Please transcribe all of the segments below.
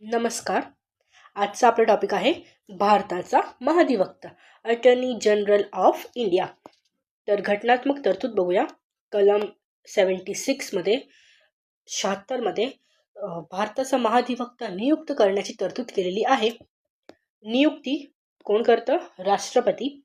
नमस्कार. आजचा आपला टॉपिक आहे भारताचा महाधिवक्ता, अटर्नी जनरल ऑफ इंडिया. तर घटनात्मक तरतूद बघूया. कलम 76 मध्ये 76 मध्ये भारताचा महाधिवक्ता नियुक्त करण्याची तरतूद केलेली आहे. नियुक्ती कोण करतं? राष्ट्रपती.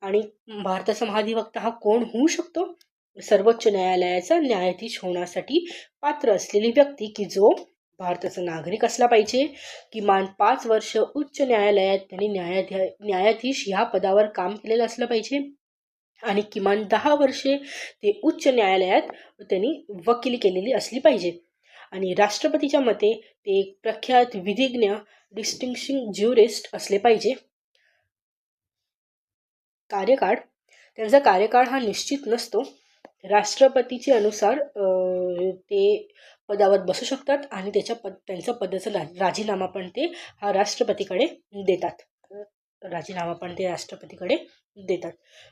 आणि भारताचा महाधिवक्ता हा कोण होऊ शकतो? सर्वोच्च न्यायालयाचा न्यायाधीश होण्यासाठी पात्र असलेली व्यक्ती की जो भारताचा नागरिक असला पाहिजे, किमान 5 वर्ष उच्च न्यायालयात त्यांनी न्यायाधीश ह्या पदावर काम केलेलं असलं पाहिजे आणि किमान 10 वर्षे ते उच्च न्यायालयात त्यांनी वकिली केलेली असली पाहिजे. आणि राष्ट्रपतीच्या मते ते एक प्रख्यात विधिज्ञ डिस्टिंग्विशिंग ज्युरिस्ट असले पाहिजे. कार्यकाळ, त्यांचा कार्यकाळ हा निश्चित नसतो. राष्ट्रपतीचे अनुसार ते पदावर बसू शकतात आणि त्यांचा पदाचा राजीनामा पण ते राष्ट्रपतीकडे देतात.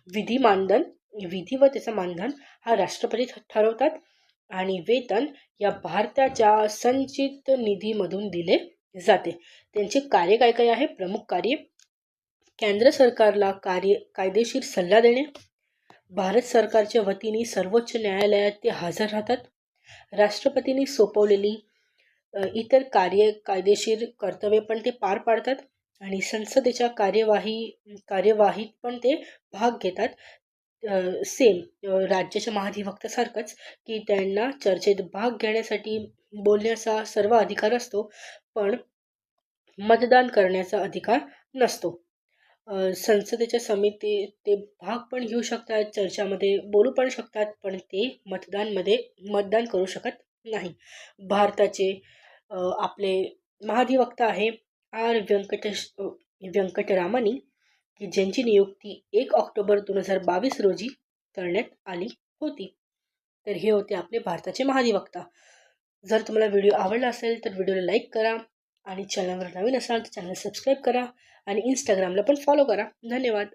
विधी व त्याचं मानधन हा राष्ट्रपती ठरवतात आणि वेतन या भारताच्या संचित निधीमधून दिले जाते. त्यांचे कार्य काय काय आहे? प्रमुख कार्य: केंद्र सरकारला कायदेशीर सल्ला देणे. भारत सरकारच्या वतीने सर्वोच्च न्यायालयात ते हजर राहतात. राष्ट्रपतींनी सोपवलेली इतर कायदेशीर कर्तव्ये पण ते पार पाडतात आणि संसदेच्या कार्यवाहीत पण ते भाग घेतात. राज्याच्या महाधिवक्त्यासारखंच की त्यांना चर्चेत भाग घेण्यासाठी बोलण्याचा सर्व अधिकार असतो, पण मतदान करण्याचा अधिकार नसतो. संसदेच्या समिती ते भाग पण घेऊ शकतात, चर्चामध्ये बोलू पण शकतात, पण ते मतदान करू शकत नाही. भारताचे आपले महाधिवक्ता आहे आर व्यंकटरामणी, की ज्यांची नियुक्ती 1 ऑक्टोबर 2022 रोजी करण्यात आली होती. तर हे होते आपले भारताचे महाधिवक्ता. जर तुम्हाला व्हिडिओ आवडला असेल तर व्हिडिओला लाईक करा आणि चॅनलवर नवीन असाल तर चॅनल सबस्क्राईब करा आणि इंस्टाग्रामला पण फॉलो करा. धन्यवाद.